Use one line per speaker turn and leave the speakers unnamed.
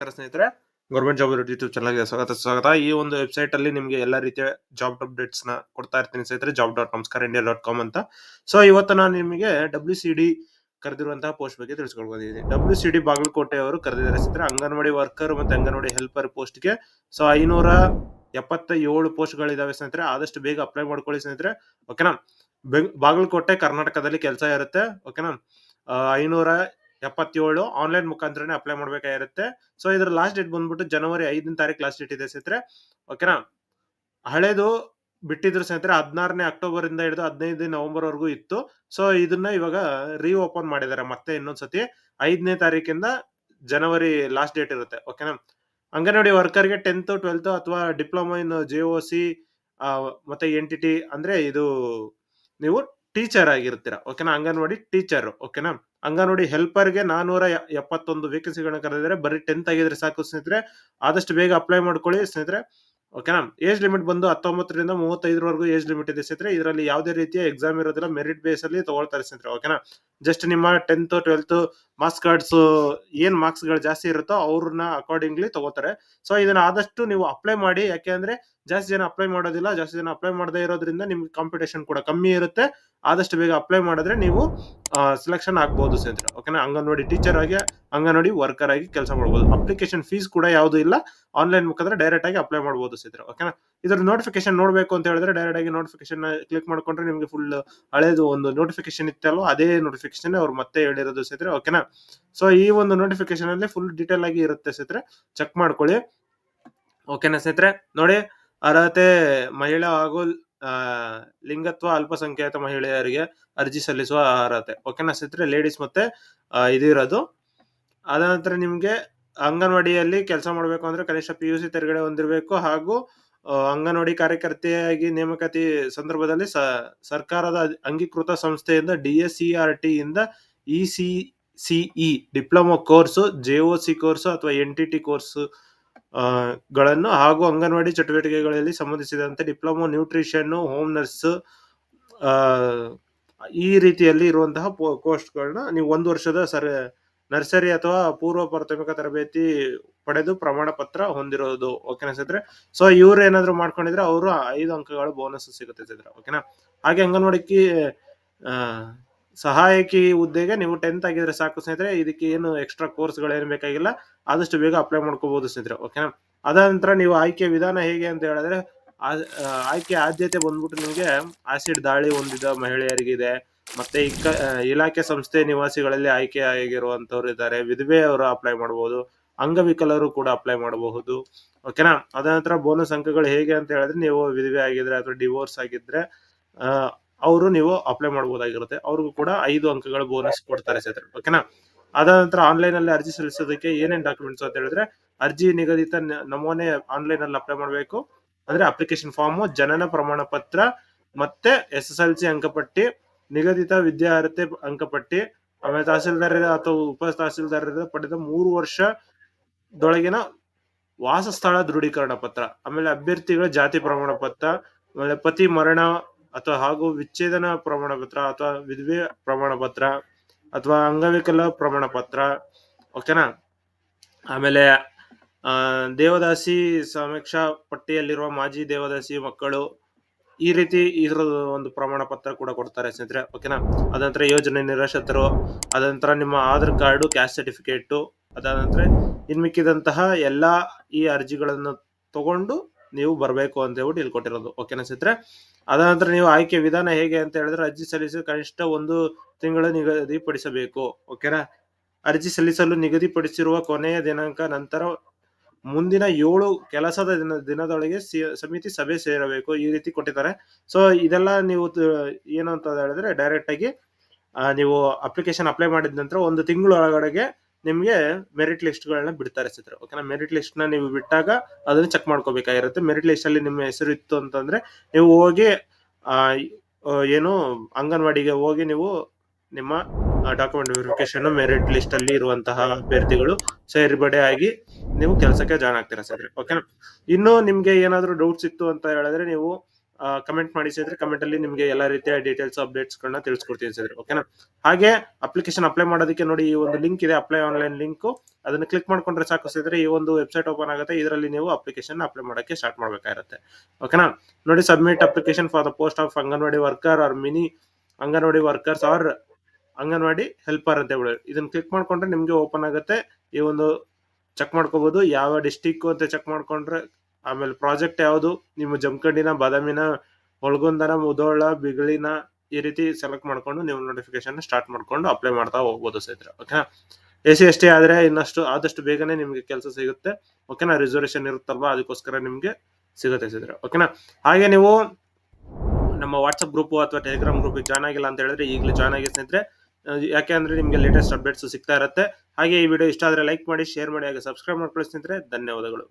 ನಮಸ್ಕಾರ ಸ್ನೇಹಿತರೆ, government job YouTube ಚಾನಲ್ಗೆ ಸ್ವಾಗತ. ಈ ಒಂದು ವೆಬ್ಸೈಟ್ ಅಲ್ಲಿ ನಿಮಗೆ ಎಲ್ಲಾ ರೀತಿಯ ಜಾಬ್ ಅಪ್ಡೇಟ್ಸ್ ನ ಕೊಡ್ತಾ ಇರ್ತೀನಿ ಸ್ನೇಹಿತರೆ. job.namaskar.india.com ಅಂತ. ಸೊ ಇವತ್ತು ನಾನು ನಿಮಗೆ WCD ಕರೆದಿರುವಂತಹ ಪೋಸ್ಟ್ ಬಗ್ಗೆ ತಿಳಿಸ್ಕೊಡ್ಬೋದಿದೆ. WCD ಬಾಗಲಕೋಟೆ ಅವರು ಕರೆದಿದ್ದಾರೆ ಸ್ನೇಹಿತರೆ. ಅಂಗನವಾಡಿ ವರ್ಕರ್ ಮತ್ತೆ ಅಂಗನವಾಡಿ ಹೆಲ್ಪರ್ ಪೋಸ್ಟ್ ಗೆ 577 ಪೋಸ್ಟ್ ಗಳಿದಾವೆ ಸ್ನೇಹಿತರೆ. ಆದಷ್ಟು ಬೇಗ ಅಪ್ಲೈ ಮಾಡ್ಕೊಳ್ಳಿ ಸ್ನೇಹಿತರೆ. ಓಕೆನಾ. ಬಾಗಲಕೋಟೆ ಕರ್ನಾಟಕದಲ್ಲಿ ಕೆಲಸ ಇರುತ್ತೆ. ಓಕೆನಾ. 577 ಆನ್ಲೈನ್ ಮುಖಾಂತರನೇ ಅಪ್ಲೈ ಮಾಡ್ಬೇಕಾಗಿರುತ್ತೆ. ಸೊ ಇದ್ರ ಲಾಸ್ಟ್ ಡೇಟ್ ಬಂದ್ಬಿಟ್ಟು ಜನವರಿ 5ನೇ ತಾರೀಕು ಲಾಸ್ಟ್ ಡೇಟ್ ಇದೆ ಸ್ನೇಹಿತರೆ. ಓಕೆನಾ. ಹಳೇದು ಬಿಟ್ಟಿದ್ರು ಸ್ನೇಹಿತರೆ 16ನೇ ಅಕ್ಟೋಬರ್ ಇಂದ ಹಿಡಿದು 15 ನವೆಂಬರ್ ವರೆಗೂ ಇತ್ತು. ಸೊ ಇದನ್ನ ಇವಾಗ ಓಪನ್ ಮಾಡಿದ್ದಾರೆ ಮತ್ತೆ ಇನ್ನೊಂದ್ಸತಿ 5ನೇ ತಾರೀಕಿಂದ ಜನವರಿ ಲಾಸ್ಟ್ ಡೇಟ್ ಇರುತ್ತೆ. ಓಕೆನಾ. ಅಂಗನವಾಡಿ ವರ್ಕರ್ಗೆ 10th 12th ಅಥವಾ ಡಿಪ್ಲೊಮಾ ಇನ್ JOC ಮತ್ತೆ NTT ಅಂದ್ರೆ ಇದು ನೀವು ಟೀಚರ್ ಆಗಿರ್ತೀರಾ. ಓಕೆನಾ. ಅಂಗನವಾಡಿ ಟೀಚರ್. ಓಕೆನಾ. ಅಂಗನವಾಡಿ ಹೆಲ್ಪರ್ಗೆ 471 ವೇಕೆನ್ಸಿಗಳನ್ನ ಕರೆದಿದ್ದಾರೆ. ಬರೀ 10th ಆಗಿದ್ರೆ ಸಾಕು ಸ್ನೇಹಿತರೆ. ಆದಷ್ಟು ಬೇಗ ಅಪ್ಲೈ ಮಾಡ್ಕೊಳ್ಳಿ ಸ್ನೇಹಿತರೆ. ಓಕೆನಾ. ಏಜ್ ಲಿಮಿಟ್ ಬಂದು 19 ರಿಂದ 35 ವರೆಗೂ ಏಜ್ ಲಿಮಿಟ್ ಇದೆ ಸ್ನೇಹಿತರೆ. ಇದರಲ್ಲಿ ಯಾವುದೇ ರೀತಿಯ ಎಕ್ಸಾಮ್ ಇರೋದಿಲ್ಲ, ಮೆರಿಟ್ ಬೇಸ್ ಅಲ್ಲಿ ತಗೊಳ್ತಾರೆ ಸ್ನೇಹಿತರೆ. ಓಕೆನಾ. ಜಸ್ಟ್ ನಿಮ್ಮ 10th 12th ಮಾರ್ಕ್ಸ್ ಕಾರ್ಡ್ಸ್ ಏನ್ ಮಾರ್ಕ್ಸ್ ಗಳು ಜಾಸ್ತಿ ಇರುತ್ತೋ ಅವ್ರನ್ನ ಅಕಾರ್ಡಿಂಗ್ಲಿ ತಗೋತಾರೆ. ಸೊ ಇದನ್ನ ಆದಷ್ಟು ನೀವು ಅಪ್ಲೈ ಮಾಡಿ. ಯಾಕೆ ಅಂದ್ರೆ ಜಾಸ್ತಿ ಜನ ಅಪ್ಲೈ ಮಾಡೋದಿಲ್ಲ. ಜಾಸ್ತಿ ಜನ ಅಪ್ಲೈ ಮಾಡದೇ ಇರೋದ್ರಿಂದ ನಿಮ್ಗೆ ಕಾಂಪಿಟೇಷನ್ ಕೂಡ ಕಮ್ಮಿ ಇರುತ್ತೆ. ಆದಷ್ಟು ಬೇಗ ಅಪ್ಲೈ ಮಾಡಿದ್ರೆ ನೀವು ಸೆಲೆಕ್ಷನ್ ಆಗ್ಬಹುದು ಸ್ನೇಹಿತರೆ. ಓಕೆನಾ. ಅಂಗನವಾಡಿ ಟೀಚರ್ ಆಗಿ ಅಂಗನವಾಡಿ ವರ್ಕರ್ ಆಗಿ ಕೆಲಸ ಮಾಡಬಹುದು. ಅಪ್ಲಿಕೇಶನ್ ಫೀಸ್ ಕೂಡ ಯಾವುದು ಇಲ್ಲ. ಆನ್ಲೈನ್ ಮುಖಾಂತರ ಡೈರೆಕ್ಟ್ ಆಗಿ ಅಪ್ಲೈ ಮಾಡಬಹುದು ಸ್ನೇಹಿತರೆ. ಓಕೆನಾ. ಇದ್ರ ನೋಟಿಫಿಕೇಶನ್ ನೋಡ್ಬೇಕು ಅಂತ ಹೇಳಿದ್ರೆ ಡೈರೆಕ್ಟ್ ಆಗಿ ನೋಟಿಫಿಕೇಶನ್ ಕ್ಲಿಕ್ ಮಾಡ್ಕೊಂಡ್ರೆ ನಿಮ್ಗೆ ಫುಲ್ ಹಳೇದು ಒಂದು ನೋಟಿಫಿಕೇಶನ್ ಇತ್ತಲ್ವ ಅದೇ ನೋಟಿಫಿಕೇಶನ್ ಅವ್ರು ಮತ್ತೆ ಹೇಳಿರೋದು ಸ್ನೇಹಿತರೆ. ಓಕೆನಾ. ಸೊ ಈ ಒಂದು ನೋಟಿಫಿಕೇಶನ್ ಅಲ್ಲಿ ಫುಲ್ ಡೀಟೇಲ್ ಆಗಿ ಇರುತ್ತೆ ಸ್ನೇಹಿತರೆ. ಚೆಕ್ ಮಾಡ್ಕೊಳ್ಳಿ. ಓಕೆನಾ ಸ್ನೇಹಿತರೆ. ನೋಡಿ, ಅರ್ಹತೆ ಮಹಿಳಾ ಹಾಗೂ ಲಿಂಗತ್ವ ಅಲ್ಪಸಂಖ್ಯಾತ ಮಹಿಳೆಯರಿಗೆ ಅರ್ಜಿ ಸಲ್ಲಿಸುವ ಅರ್ಹತೆ. ಓಕೆನಾ ಸ್ನೇಹಿತರೆ. ಲೇಡೀಸ್ ಮತ್ತೆ ಇದು ಇರೋದು. ಅದ ನಂತರ ನಿಮ್ಗೆ ಅಂಗನವಾಡಿಯಲ್ಲಿ ಕೆಲಸ ಮಾಡಬೇಕು ಅಂದ್ರೆ ಕನಿಷ್ಠ PUC ತೆರಗಡೆ ಹೊಂದಿರಬೇಕು ಹಾಗೂ ಅಂಗನವಾಡಿ ಕಾರ್ಯಕರ್ತೆಯಾಗಿ ನೇಮಕಾತಿ ಸಂದರ್ಭದಲ್ಲಿ ಸರ್ಕಾರದ ಅಂಗೀಕೃತ ಸಂಸ್ಥೆಯಿಂದ DSCRT ಇಂದ ECCE diploma course, JOC course ಅಥವಾ NTT ಕೋರ್ಸ್ ಗಳನ್ನು ಹಾಗೂ ಅಂಗನವಾಡಿ ಚಟುವಟಿಕೆಗಳಲ್ಲಿ ಸಂಬಂಧಿಸಿದಂತೆ ಡಿಪ್ಲೊಮಾ ನ್ಯೂಟ್ರಿಷನ್, ಹೋಮ್ ನರ್ಸ್ ಈ ರೀತಿಯಲ್ಲಿ ಇರುವಂತಹ ಕೋರ್ಸ್ಗಳನ್ನ ನೀವು 1 ವರ್ಷದ ನರ್ಸರಿ ಅಥವಾ ಪೂರ್ವ ಪ್ರಾಥಮಿಕ ತರಬೇತಿ ಪಡೆದು ಪ್ರಮಾಣ ಪತ್ರ ಹೊಂದಿರೋದು. ಓಕೆನಾ ಸ್ನೇಹಿತರೆ. ಸೊ ಇವ್ರು ಏನಾದ್ರು ಮಾಡ್ಕೊಂಡಿದ್ರೆ ಅವರು 5 ಅಂಕಗಳ ಬೋನಸ್ ಸಿಗುತ್ತೆ ಸ್ನೇಹಿತರೆ. ಓಕೆನಾ. ಹಾಗೆ ಅಂಗನವಾಡಿ ಸಹಾಯಕಿ ಹುದ್ದೆಗೆ ನೀವು 10th ಆಗಿದ್ರೆ ಸಾಕು ಸ್ನೇಹಿತರೆ. ಇದಕ್ಕೆ ಏನು ಎಕ್ಸ್ಟ್ರಾ ಕೋರ್ಸ್ಗಳು ಏನು ಬೇಕಾಗಿಲ್ಲ. ಆದಷ್ಟು ಬೇಗ ಅಪ್ಲೈ ಮಾಡ್ಕೋಬಹುದು ಸ್ನೇಹಿತರೆ. ಓಕೆನಾ. ಅದ ನಂತರ ನೀವು ಆಯ್ಕೆ ವಿಧಾನ ಹೇಗೆ ಅಂತ ಹೇಳಿದ್ರೆ ಆಯ್ಕೆ ಆದ್ಯತೆ ಬಂದ್ಬಿಟ್ಟು ನಿಮಗೆ ಆಸಿಡ್ ದಾಳಿ ಹೊಂದಿದ ಮಹಿಳೆಯರಿಗಿದೆ. ಮತ್ತೆ ಇಲಾಖೆ ಸಂಸ್ಥೆ ನಿವಾಸಿಗಳಲ್ಲಿ ಆಯ್ಕೆ ಆಗಿರುವಂತವ್ರು ಇದ್ದಾರೆ. ವಿಧವೆಯವರು ಅಪ್ಲೈ ಮಾಡಬಹುದು. ಅಂಗವಿಕಲರು ಕೂಡ ಅಪ್ಲೈ ಮಾಡಬಹುದು. ಓಕೆನಾ. ಅದ ನಂತರ ಬೋನಸ್ ಅಂಕಗಳು ಹೇಗೆ ಅಂತ ಹೇಳಿದ್ರೆ ನೀವು ವಿಧವೆ ಆಗಿದ್ರೆ ಅಥವಾ ಡಿವೋರ್ಸ್ ಆಗಿದ್ರೆ ಅವರು ನೀವು ಅಪ್ಲೈ ಮಾಡಬಹುದಾಗಿರುತ್ತೆ. ಅವ್ರಿಗೂ ಕೂಡ 5 ಅಂಕಗಳ ಬೋನಸ್ ಕೊಡ್ತಾರೆ ಸ್ನೇಹಿತರೆ. ಓಕೆನಾ. ಅದ ನಂತರ ಆನ್ಲೈನ್ ಅಲ್ಲಿ ಅರ್ಜಿ ಸಲ್ಲಿಸೋದಕ್ಕೆ ಏನೇನ್ ಡಾಕ್ಯುಮೆಂಟ್ಸ್ ಅಂತ ಹೇಳಿದ್ರೆ ಅರ್ಜಿ ನಿಗದಿತ ನಮೂನೆ ಆನ್ಲೈನ್ ಅಲ್ಲಿ ಅಪ್ಲೈ ಮಾಡಬೇಕು. ಅಂದ್ರೆ ಅಪ್ಲಿಕೇಶನ್ ಫಾರ್ಮ್, ಜನನ ಪ್ರಮಾಣ ಪತ್ರ, ಮತ್ತೆ SSLC ಅಂಕಪಟ್ಟಿ, ನಿಗದಿತ ವಿದ್ಯಾರ್ಹತೆ ಅಂಕಪಟ್ಟಿ, ಆಮೇಲೆ ತಹಸೀಲ್ದಾರ್ ಅಥವಾ ಉಪ ತಹಸೀಲ್ದಾರ್ ಪಡೆದ 3 ವರ್ಷದೊಳಗಿನ ವಾಸಸ್ಥಳ ದೃಢೀಕರಣ ಪತ್ರ, ಆಮೇಲೆ ಅಭ್ಯರ್ಥಿಗಳ ಜಾತಿ ಪ್ರಮಾಣ ಪತ್ರ, ಆಮೇಲೆ ಪತಿ ಮರಣ ಅಥವಾ ಹಾಗೂ ವಿಚ್ಛೇದನ ಪ್ರಮಾಣ ಪತ್ರ ಅಥವಾ ವಿಧವೆ ಪ್ರಮಾಣ ಪತ್ರ ಅಥವಾ ಅಂಗವಿಕಲ ಪ್ರಮಾಣ ಪತ್ರ. ಓಕೆನಾ. ಆಮೇಲೆ ದೇವದಾಸಿ ಸಮೀಕ್ಷಾ ಪಟ್ಟಿಯಲ್ಲಿರುವ ಮಾಜಿ ದೇವದಾಸಿ ಮಕ್ಕಳು ಈ ರೀತಿ ಇದ್ರ ಒಂದು ಪ್ರಮಾಣ ಪತ್ರ ಕೂಡ ಕೊಡ್ತಾರೆ ಸ್ನೇಹಿತರೆ. ಓಕೆನಾ. ಅದಂತರ ಯೋಜನೆ ನಿರಾಶ್ರಿತರು, ಅದಂತರ ನಿಮ್ಮ ಆಧಾರ್ ಕಾರ್ಡು, ಕ್ಯಾಸ್ಟ್ ಸರ್ಟಿಫಿಕೇಟ್, ಅದಾದ ನಂತರ ಇನ್ಮಿಕ್ಕಿದಂತಹ ಎಲ್ಲಾ ಈ ಅರ್ಜಿಗಳನ್ನು ತಗೊಂಡು ನೀವು ಬರಬೇಕು ಅಂತ ಹೇಳ್ಬಿಟ್ಟು ಇಲ್ಲಿ ಕೊಟ್ಟಿರೋದು. ಓಕೆನಾ ಸ್ನೇಹಿತರೆ. ಅದ ನಂತರ ನೀವು ಆಯ್ಕೆ ವಿಧಾನ ಹೇಗೆ ಅಂತ ಹೇಳಿದ್ರೆ ಅರ್ಜಿ ಸಲ್ಲಿಸಿ ಕನಿಷ್ಠ 1 ತಿಂಗಳು ನಿಗದಿಪಡಿಸಬೇಕು. ಓಕೆನಾ. ಅರ್ಜಿ ಸಲ್ಲಿಸಲು ನಿಗದಿಪಡಿಸಿರುವ ಕೊನೆಯ ದಿನಾಂಕ ನಂತರ ಮುಂದಿನ 7 ಕೆಲಸದ ದಿನದೊಳಗೆ ಸಮಿತಿ ಸಭೆ ಸೇರಬೇಕು. ಈ ರೀತಿ ಕೊಟ್ಟಿದ್ದಾರೆ. ಸೊ ಇದೆಲ್ಲ ನೀವು ಏನು ಅಂತ ಹೇಳಿದ್ರೆ ಡೈರೆಕ್ಟ್ ಆಗಿ ನೀವು ಅಪ್ಲಿಕೇಶನ್ ಅಪ್ಲೈ ಮಾಡಿದ ನಂತರ 1 ತಿಂಗಳೊಳಗಡೆಗೆ ನಿಮ್ಗೆ ಮೆರಿಟ್ ಲಿಸ್ಟ್ ಗಳನ್ನ ಬಿಡ್ತಾರೆ ಸ್ನೇಹಿತರೆ. ಓಕೆನಾ. ಮೆರಿಟ್ ಲಿಸ್ಟ್ ನ ನೀವು ಬಿಟ್ಟಾಗ ಅದನ್ನ ಚೆಕ್ ಮಾಡ್ಕೋಬೇಕಾಗಿರುತ್ತೆ. ಮೆರಿಟ್ ಲಿಸ್ಟ್ ಅಲ್ಲಿ ನಿಮ್ಮ ಹೆಸರು ಇತ್ತು ಅಂತಂದ್ರೆ ನೀವು ಹೋಗಿ ಏನು ಅಂಗನವಾಡಿಗೆ ಹೋಗಿ ನೀವು ನಿಮ್ಮ ಡಾಕ್ಯುಮೆಂಟ್ ವೆರಿಫಿಕೇಶನ್ ಮೆರಿಟ್ ಲಿಸ್ಟ್ ಅಲ್ಲಿ ಇರುವಂತಹ ಅಭ್ಯರ್ಥಿಗಳು ಸೇರ್ಪಡೆ ಆಗಿ ನೀವು ಕೆಲಸಕ್ಕೆ ಜಾಯ್ನ್ ಆಗ್ತೀರಾ ಸರ್. ಓಕೆನಾ. ಇನ್ನು ನಿಮ್ಗೆ ಏನಾದ್ರು ಡೌಟ್ಸ್ ಇತ್ತು ಅಂತ ಹೇಳಿದ್ರೆ ನೀವು ಕಮೆಂಟ್ ಮಾಡಿ ಸ್ನೇಹಿತರೆ. ಕಮೆಂಟ್ ಅಲ್ಲಿ ನಿಮಗೆ ಎಲ್ಲಾ ರೀತಿಯ ಡೀಟೇಲ್ಸ್ ಅಪ್ಡೇಟ್ಸ್ ಗಳನ್ನ ತಿಳಿಸ್ಕೊಡ್ತೀನಿ ಸ್ನೇಹಿತರೆ. ಓಕೆನಾ. ಹಾಗೆ ಅಪ್ಲಿಕೇಶನ್ ಅಪ್ಲೈ ಮಾಡೋದಕ್ಕೆ ನೋಡಿ, ಈ ಒಂದು ಲಿಂಕ್ ಇದೆ, ಅಪ್ಲೈ ಆನ್ಲೈನ್ ಲಿಂಕ್. ಅದನ್ನ ಕ್ಲಿಕ್ ಮಾಡ್ಕೊಂಡ್ರೆ ಸಾಕು ಸ್ನೇಹಿತರೆ, ಈ ಒಂದು ವೆಬ್ಸೈಟ್ ಓಪನ್ ಆಗುತ್ತೆ. ಇದರಲ್ಲಿ ನೀವು ಅಪ್ಲಿಕೇಶನ್ ಅಪ್ಲೈ ಮಾಡಕ್ಕೆ ಸ್ಟಾರ್ಟ್ ಮಾಡ್ಬೇಕಾಗಿರುತ್ತೆ. ಓಕೆನಾ. ನೋಡಿ, submit application for the post of anganwadi worker or mini anganwadi workers or anganwadi helper ಅಂತ ಹೇಳಿ ಇದನ್ನ ಕ್ಲಿಕ್ ಮಾಡ್ಕೊಂಡ್ರೆ ನಿಮ್ಗೆ ಓಪನ್ ಆಗುತ್ತೆ. ಈ ಒಂದು ಚೆಕ್ ಮಾಡ್ಕೋಬಹುದು, ಯಾವ ಡಿಸ್ಟಿಕ್ ಅಂತ ಚೆಕ್ ಮಾಡ್ಕೊಂಡ್ರೆ, ಆಮೇಲೆ ಪ್ರಾಜೆಕ್ಟ್ ಯಾವುದು, ನಿಮ್ಮ ಜಮಖಂಡಿನ, ಬಾದಾಮಿನ, ಒಳಗೊಂದನ, ಮುಧೋಳ, ಬಿಗಳಿನ, ಈ ರೀತಿ ಸೆಲೆಕ್ಟ್ ಮಾಡ್ಕೊಂಡು ನೀವು ನೋಟಿಫಿಕೇಶನ್ ಸ್ಟಾರ್ಟ್ ಮಾಡ್ಕೊಂಡು ಅಪ್ಲೈ ಮಾಡ್ತಾ ಹೋಗ್ಬೋದು ಸ್ನೇಹಿತರೆ. ಓಕೆನಾ. SC/ST ಆದ್ರೆ ಆದಷ್ಟು ಬೇಗನೆ ನಿಮ್ಗೆ ಕೆಲಸ ಸಿಗುತ್ತೆ. ಓಕೆನಾ. ರಿಸರ್ವೇಶನ್ ಇರುತ್ತಲ್ವಾ, ಅದಕ್ಕೋಸ್ಕರ ನಿಮ್ಗೆ ಸಿಗುತ್ತೆ ಸ್ನೇಹಿತರೆ. ಓಕೆನಾ. ಹಾಗೆ ನೀವು ನಮ್ಮ ವಾಟ್ಸ್ಆಪ್ ಗ್ರೂಪ್ ಅಥವಾ ಟೆಲಿಗ್ರಾಮ್ ಗ್ರೂಪ್ ಜಾಯ್ನ್ ಆಗಿಲ್ಲ ಅಂತ ಹೇಳಿದ್ರೆ ಈಗಲೇ ಜಾಯ್ನ್ ಆಗಿ ಸ್ನೇಹಿತರೆ. ಯಾಕೆ ಅಂದ್ರೆ ನಿಮ್ಗೆ ಲೇಟೆಸ್ಟ್ ಅಪ್ಡೇಟ್ಸ್ ಸಿಗ್ತಾ ಇರುತ್ತೆ. ಹಾಗೆ ಈ ವಿಡಿಯೋ ಇಷ್ಟ ಆದ್ರೆ ಲೈಕ್ ಮಾಡಿ, ಶೇರ್ ಮಾಡಿ, ಹಾಗೆ ಸಬ್ಸ್ಕ್ರೈಬ್ ಮಾಡ್ಕೊಳ್ಳಿ ಸ್ನೇಹಿತರೆ. ಧನ್ಯವಾದಗಳು.